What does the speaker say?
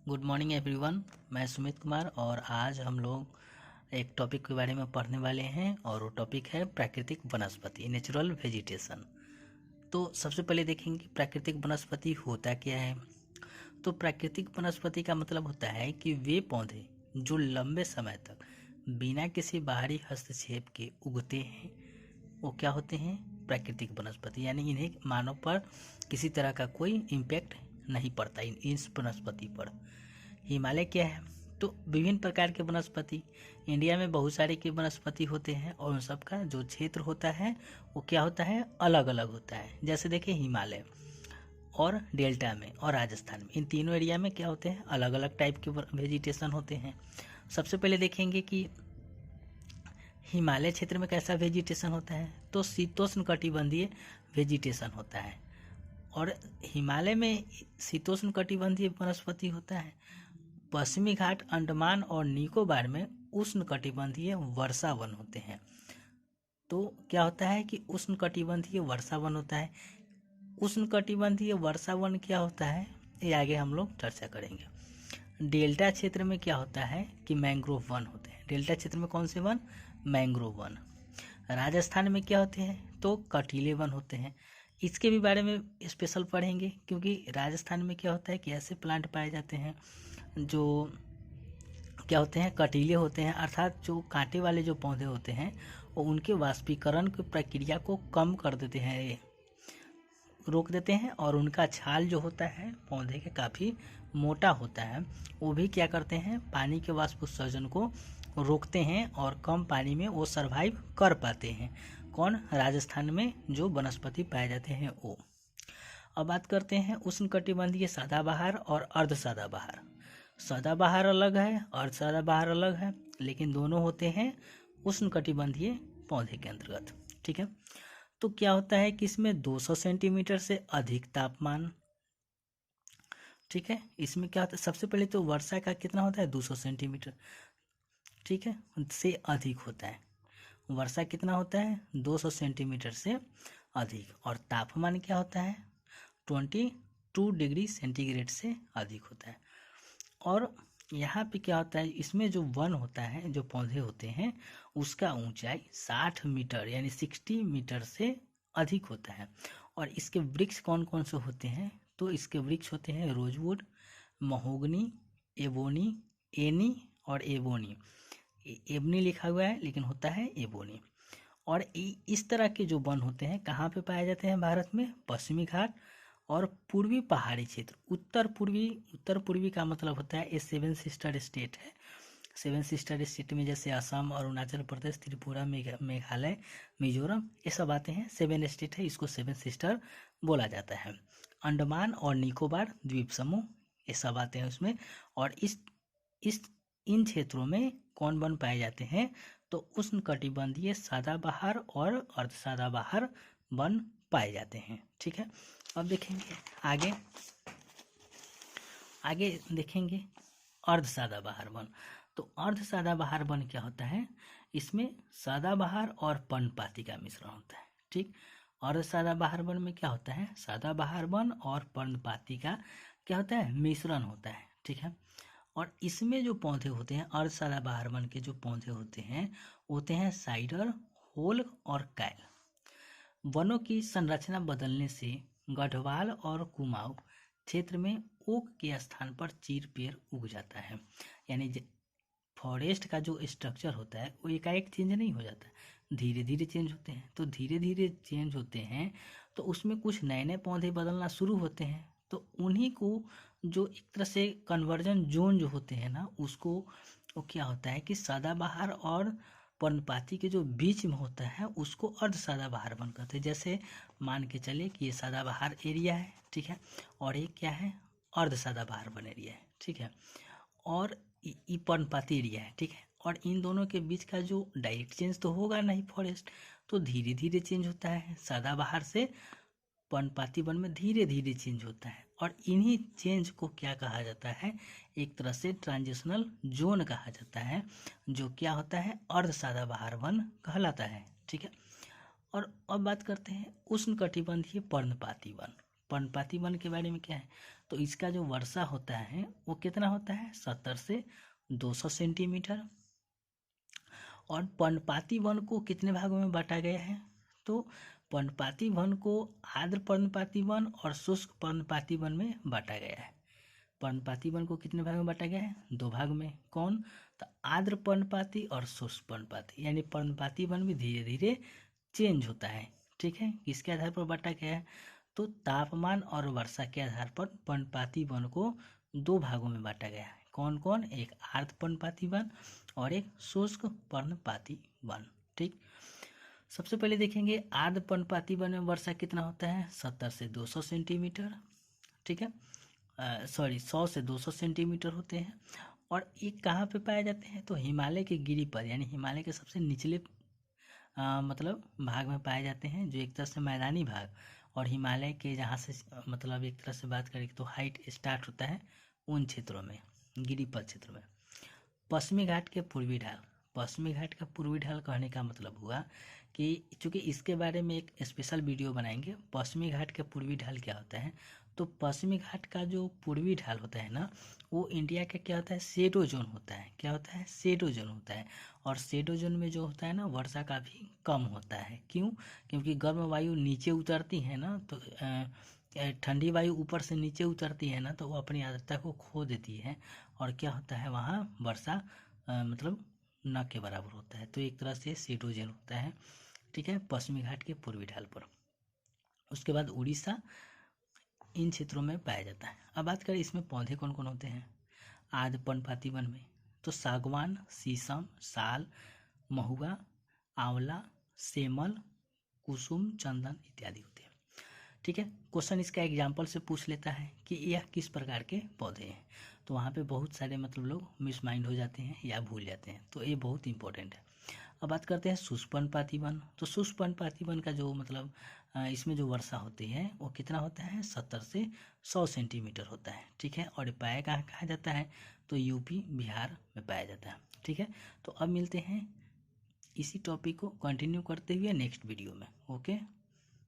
Good morning everyone. मैं सुमित कुमार और आज हम लोग एक टॉपिक के बारे में पढ़ने वाले हैं और वो टॉपिक है प्राकृतिक वनस्पति, नेचुरल वेजिटेशन। तो सबसे पहले देखेंगे प्राकृतिक वनस्पति होता क्या है। तो प्राकृतिक वनस्पति का मतलब होता है कि वे पौधे जो लंबे समय तक बिना किसी बाहरी हस्तक्षेप के उगते हैं वो क्या होते हैं, प्राकृतिक वनस्पति। यानी इन्हें मानव पर किसी तरह का कोई इम्पैक्ट नहीं पड़ता इस वनस्पति पर। हिमालय क्या है, तो विभिन्न प्रकार के वनस्पति, इंडिया में बहुत सारे के वनस्पति होते हैं और उन सबका जो क्षेत्र होता है वो क्या होता है, अलग अलग होता है। जैसे देखिए हिमालय और डेल्टा में और राजस्थान में, इन तीनों एरिया में क्या होते हैं, अलग अलग टाइप के वेजिटेशन होते हैं। सबसे पहले देखेंगे कि हिमालय क्षेत्र में कैसा वेजिटेशन होता है, तो शीतोष्ण कटिबंधीय वेजिटेशन होता है। और हिमालय में शीतोष्ण कटिबंधीय वनस्पति होता है। पश्चिमी घाट, अंडमान और निकोबार में उष्ण कटिबंधीय वर्षा वन होते हैं। तो क्या होता है कि उष्ण कटिबंधीय वर्षा वन होता है। उष्ण कटिबंधीय वर्षा वन क्या होता है ये आगे हम लोग चर्चा करेंगे। डेल्टा क्षेत्र में क्या होता है कि मैंग्रोव वन होते हैं। डेल्टा क्षेत्र में कौन से वन, मैंग्रोव वन। राजस्थान में क्या होते हैं, तो कटीले वन होते हैं। इसके भी बारे में स्पेशल पढ़ेंगे क्योंकि राजस्थान में क्या होता है कि ऐसे प्लांट पाए जाते हैं जो क्या होते हैं, कटीले होते हैं, अर्थात जो कांटे वाले जो पौधे होते हैं वो उनके वाष्पीकरण की प्रक्रिया को कम कर देते हैं, ये रोक देते हैं। और उनका छाल जो होता है पौधे के काफ़ी मोटा होता है, वो भी क्या करते हैं, पानी के वाष्प उत्सर्जन को रोकते हैं और कम पानी में वो सरवाइव कर पाते हैं। कौन, राजस्थान में जो वनस्पति पाए जाते हैं वो। अब बात करते हैं उष्णकटिबंधीय सदाबहार और अर्ध सदाबहार। सदाबहार अलग है, अर्ध सदाबहार अलग है, लेकिन दोनों होते हैं उष्णकटिबंधीय पौधे के अंतर्गत। ठीक है, तो क्या होता है कि इसमें 200 सेंटीमीटर से अधिक तापमान, ठीक है, इसमें क्या होता है, सबसे पहले तो वर्षा का कितना होता है, 200 सेंटीमीटर, ठीक है, से अधिक होता है। वर्षा कितना होता है, 200 सेंटीमीटर से अधिक। और तापमान क्या होता है, 22 डिग्री सेंटीग्रेड से अधिक होता है। और यहाँ पे क्या होता है, इसमें जो वन होता है, जो पौधे होते हैं, उसका ऊंचाई 60 मीटर यानी 60 मीटर से अधिक होता है। और इसके वृक्ष कौन कौन से होते हैं, तो इसके वृक्ष होते हैं रोजवुड, महोगनी, एबोनी, एनी और एबोनी। एबनी लिखा हुआ है लेकिन होता है एबोनी। और इस तरह के जो वन होते हैं कहाँ पे पाए जाते हैं भारत में, पश्चिमी घाट और पूर्वी पहाड़ी क्षेत्र। उत्तर पूर्वी का मतलब होता है ये 7 सिस्टर स्टेट है। 7 सिस्टर स्टेट में जैसे असम, अरुणाचल प्रदेश, त्रिपुरा, मेघालय, मिजोरम, ये सब आते हैं। 7 स्टेट है, इसको 7 सिस्टर बोला जाता है। अंडमान और निकोबार द्वीप समूह, ये सब आते हैं उसमें। और इस इन क्षेत्रों में कौन वन पाए जाते हैं, तो उष्णकटिबंधीय सदाबहार और अर्ध सदाबहार वन पाए जाते हैं। ठीक है, अब देखेंगे आगे देखेंगे अर्ध सदाबहार वन। तो अर्ध सदाबहार वन क्या होता है, इसमें सदाबहार और पर्णपाती का मिश्रण होता है। ठीक, अर्ध सदाबहार वन में क्या होता है, सदाबहार वन और पर्णपाती का क्या होता है, मिश्रण होता है। ठीक है, और इसमें जो पौधे होते हैं, अर्ध सदाबहार वन के जो पौधे होते हैं साइडर, होल और कैल। वनों की संरचना बदलने से गढ़वाल और कुमाऊं क्षेत्र में ओक के स्थान पर चीर पेड़ उग जाता है। यानी फॉरेस्ट का जो स्ट्रक्चर होता है वो एकाएक चेंज नहीं हो जाता, धीरे धीरे चेंज होते हैं। तो धीरे धीरे चेंज होते हैं तो उसमें कुछ नए नए पौधे बदलना शुरू होते हैं। तो उन्हीं को जो एक तरह से कन्वर्जन जोन जो होते हैं ना, उसको वो क्या होता है कि सदाबहार और पर्णपाती के जो बीच में होता है उसको अर्ध सदाबहार वन कहते हैं। जैसे मान के चलिए कि ये सदाबहार एरिया है, ठीक है, और ये क्या है, अर्ध सदाबहार वन एरिया है। ठीक है, और ये पर्णपाती एरिया है। ठीक है, और इन दोनों के बीच का जो डायरेक्ट चेंज तो होगा नहीं फॉरेस्ट, तो धीरे धीरे चेंज होता है। सदाबहार से पर्णपाती वन में धीरे धीरे चेंज होता है। और इन्हीं चेंज को क्या कहा जाता है, एक तरह से ट्रांजिशनल जोन कहा जाता है, जो क्या होता है, अर्ध सदाबहार वन कहलाता है। ठीक है, और अब बात करते हैं उष्णकटिबंधीय पर्णपाती वन। पर्णपाती वन के बारे में क्या है, तो इसका जो वर्षा होता है वो कितना होता है 70 से 200 सेंटीमीटर। और पर्णपाती वन को कितने भागों में बांटा गया है? तो पर्णपाती वन को आर्द्र पर्णपाती वन और शुष्क पर्णपाती वन में बांटा गया है। पर्णपाती वन को कितने भाग में बांटा गया है? 2 भाग में। कौन? तो आर्द्र पर्णपाती और शुष्क पर्णपाती। यानी पर्णपाती वन भी धीरे धीरे चेंज होता है। ठीक है, किसके आधार पर बांटा गया है? तो तापमान और वर्षा के आधार पर पर्णपाती वन को 2 भागों में बांटा गया है। कौन कौन? एक आर्द्र पर्णपाती वन और एक शुष्क पर्णपाती वन। ठीक, सबसे पहले देखेंगे आर्द्र पर्णपाती वन में वर्षा कितना होता है? 70 से 200 सेंटीमीटर। ठीक है, 100 से 200 सेंटीमीटर होते हैं। और ये कहाँ पे पाए जाते हैं? तो हिमालय के गिरी पर, यानी हिमालय के सबसे निचले मतलब भाग में पाए जाते हैं, जो एक तरह से मैदानी भाग। और हिमालय के जहाँ से मतलब एक तरह से बात करें तो हाइट स्टार्ट होता है उन क्षेत्रों में, गिरिपद क्षेत्र में। पश्चिमी घाट के पूर्वी ढाल, पश्चिमी घाट का पूर्वी ढाल कहने का मतलब हुआ कि चूंकि इसके बारे में एक स्पेशल वीडियो बनाएंगे, पश्चिमी घाट के पूर्वी ढाल क्या होता है। तो पश्चिमी घाट का जो पूर्वी ढाल होता है ना, वो इंडिया का क्या होता है? शेडो जोन होता है। क्या होता है? शेडो जोन होता है। और शेडो जोन में जो होता है ना, वर्षा काफ़ी कम होता है। क्यों? क्योंकि गर्म वायु नीचे उतरती है ना, तो ठंडी वायु ऊपर से नीचे उतरती है ना, तो वो अपनी आर्द्रता को खो देती है। और क्या होता है वहाँ वर्षा मतलब न के बराबर होता है। तो एक तरह से शेडो जोन होता है। ठीक है, पश्चिमी घाट के पूर्वी ढाल पर। उसके बाद उड़ीसा, इन क्षेत्रों में पाया जाता है। अब बात करें इसमें पौधे कौन कौन होते हैं आर्द्र पर्णपाती वन में। तो सागवान, शीशम, साल, महुआ, आंवला, सेमल, कुसुम, चंदन इत्यादि होते हैं। ठीक है, क्वेश्चन इसका एग्जाम्पल से पूछ लेता है कि यह किस प्रकार के पौधे हैं। तो वहाँ पे बहुत सारे मतलब लोग मिस माइंड हो जाते हैं या भूल जाते हैं, तो ये बहुत इंपॉर्टेंट है। अब बात करते हैं शुष्क पर्णपाती वन। तो शुष्क पर्णपाती वन का जो मतलब इसमें जो वर्षा होती है वो कितना होता है? 70 से 100 सेंटीमीटर होता है। ठीक है, और पाया कहाँ कहाँ जाता है? तो यूपी बिहार में पाया जाता है। ठीक है, तो अब मिलते हैं इसी टॉपिक को कंटिन्यू करते हुए नेक्स्ट वीडियो में। ओके।